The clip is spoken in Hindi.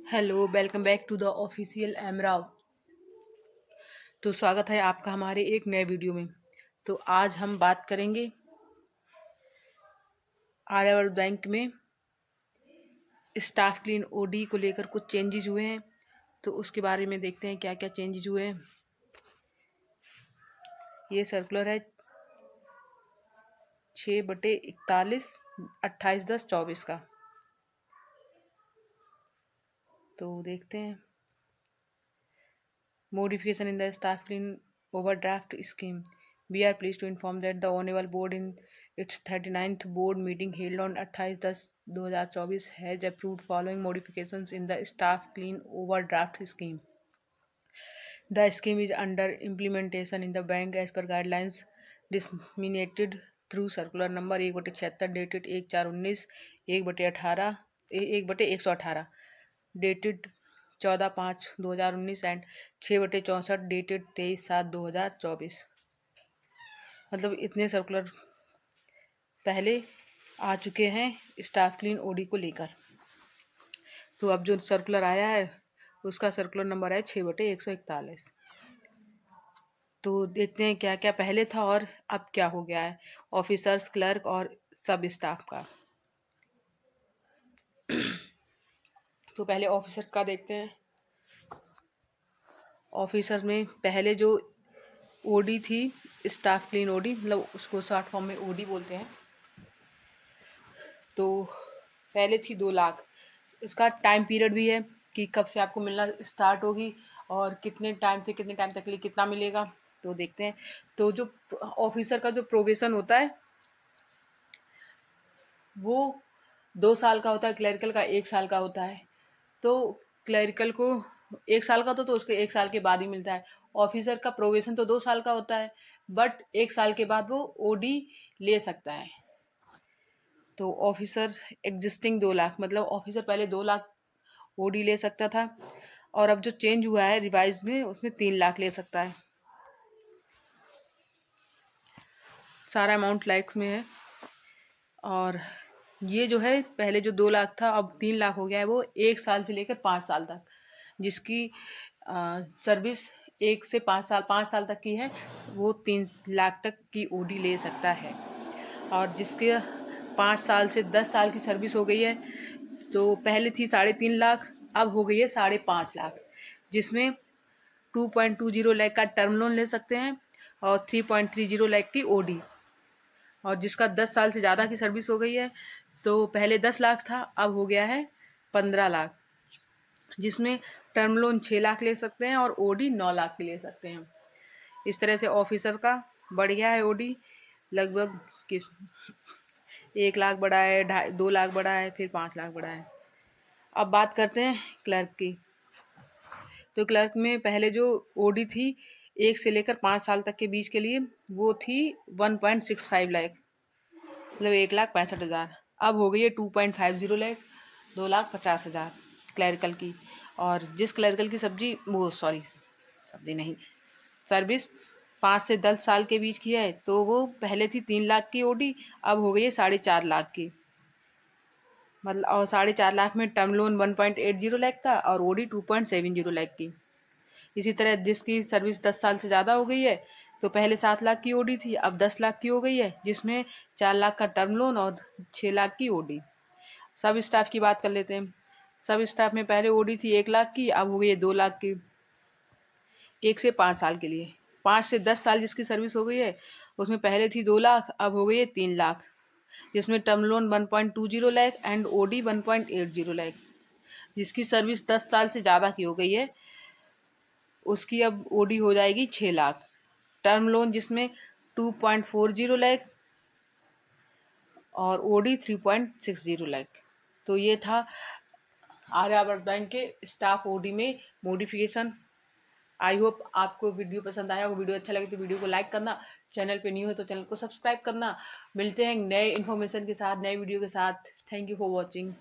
Hello, welcome back to the official एमराव। तो स्वागत है आपका हमारे एक नए वीडियो में। तो आज हम बात करेंगे आर्यावर्त बैंक में स्टाफ क्लीन ओडी को लेकर कुछ चेंजेस हुए हैं। तो उसके बारे में देखते हैं क्या क्या चेंजेस हुए हैं। ये सर्कुलर है 6/41 28/10/24 का। तो देखते हैं modification in the staff clean overdraft scheme. We are pleased to inform that the Honorable Board in its 39th board meeting held on 28/10/2024 has approved following modifications in the staff clean overdraft scheme. The scheme is under implementation in the bank as per guidelines disseminated through circular number 1/76 dated 1/4/19, 1/18 1/118 dated 14/5/2019 and 6/64 dated 23/7/2024। मतलब इतने सर्कुलर पहले आ चुके हैं स्टाफ क्लीन ओडी को लेकर। तो अब जो सर्कुलर आया है उसका सर्कुलर नंबर है 6/141। तो देखते हैं क्या क्या पहले था और अब क्या हो गया है ऑफिसर्स, क्लर्क और सब स्टाफ का। तो पहले ऑफिसर्स का देखते हैं। ऑफिसर में पहले जो ओडी थी स्टाफ क्लीन ओडी, मतलब उसको शॉर्ट फॉर्म में ओडी बोलते हैं। तो पहले थी 2 लाख। इसका टाइम पीरियड भी है कि कब से आपको मिलना स्टार्ट होगी और कितने टाइम से कितने टाइम तक के लिए कितना मिलेगा। तो देखते हैं। तो जो ऑफिसर का जो प्रोबेशन होता है वो 2 साल का होता है, क्लरिकल का 1 साल का होता है। तो क्लरिकल को 1 साल का तो उसको 1 साल के बाद ही मिलता है। ऑफिसर का प्रोबेशन तो 2 साल का होता है, बट 1 साल के बाद वो ओडी ले सकता है। तो ऑफिसर एग्जिस्टिंग 2 लाख, मतलब ऑफिसर पहले 2 लाख ओडी ले सकता था और अब जो चेंज हुआ है रिवाइज में उसमें 3 लाख ले सकता है। सारा अमाउंट लाइक्स में है। और ये जो है पहले जो 2 लाख था अब 3 लाख हो गया है। वो 1 साल से लेकर 5 साल तक जिसकी सर्विस 1 से 5 साल 5 साल तक की है वो 3 लाख तक की ओडी ले सकता है। और जिसके 5 साल से 10 साल की सर्विस हो गई है तो पहले थी 3.5 लाख, अब हो गई है 5.5 लाख, जिसमें 2.20 लाख का टर्म लोन ले सकते हैं और 3.30 लाख की ओडी। और जिसका 10 साल से ज़्यादा की सर्विस हो गई है तो पहले 10 लाख था, अब हो गया है 15 लाख, जिसमें टर्म लोन 6 लाख ले सकते हैं और ओडी 9 लाख की ले सकते हैं। इस तरह से ऑफिसर का बढ़ गया है ओडी लगभग 1 लाख बढ़ा है, 2 लाख बढ़ा है, फिर 5 लाख बढ़ा है। अब बात करते हैं क्लर्क की। तो क्लर्क में पहले जो ओडी थी 1 से लेकर 5 साल तक के बीच के लिए वो थी 1.65 लाख, मतलब 1,65,000। अब हो गई है 2.50 लाख, 2,50,000 क्लरिकल की। और जिस क्लरिकल की सब्जी नहीं, सर्विस 5 से 10 साल के बीच की है तो वो पहले थी 3 लाख की ओडी, अब हो गई है 4.5 लाख की। मतलब और 4.5 लाख में टर्म लोन 1.80 लाख का और ओडी 2.70 लाख की। इसी तरह जिसकी सर्विस 10 साल से ज़्यादा हो गई है तो पहले 7 लाख की ओडी थी, अब 10 लाख की हो गई है, जिसमें 4 लाख का टर्म लोन और 6 लाख की ओडी। सब स्टाफ की बात कर लेते हैं। सब स्टाफ में पहले ओडी थी 1 लाख की, अब हो गई है 2 लाख की 1 से 5 साल के लिए। 5 से 10 साल जिसकी सर्विस हो गई है उसमें पहले थी 2 लाख, अब हो गई है 3 लाख, जिसमें term loan 1.20 lakh and OD 1.80 lakh. जिसकी सर्विस 10 साल से ज़्यादा की हो गई है उसकी अब ओडी हो जाएगी 6 लाख। टर्म लोन जिसमें 2.40 लाख और ओडी 3.60 लाख। तो ये था आर्यावर्त बैंक के स्टाफ ओडी में मॉडिफिकेशन। आई होप आपको वीडियो पसंद आया होगा। वीडियो अच्छा लगे तो वीडियो को लाइक करना, चैनल पे न्यू हो तो चैनल को सब्सक्राइब करना। मिलते हैं नए इन्फॉर्मेशन के साथ, नए वीडियो के साथ। Thank you for watching.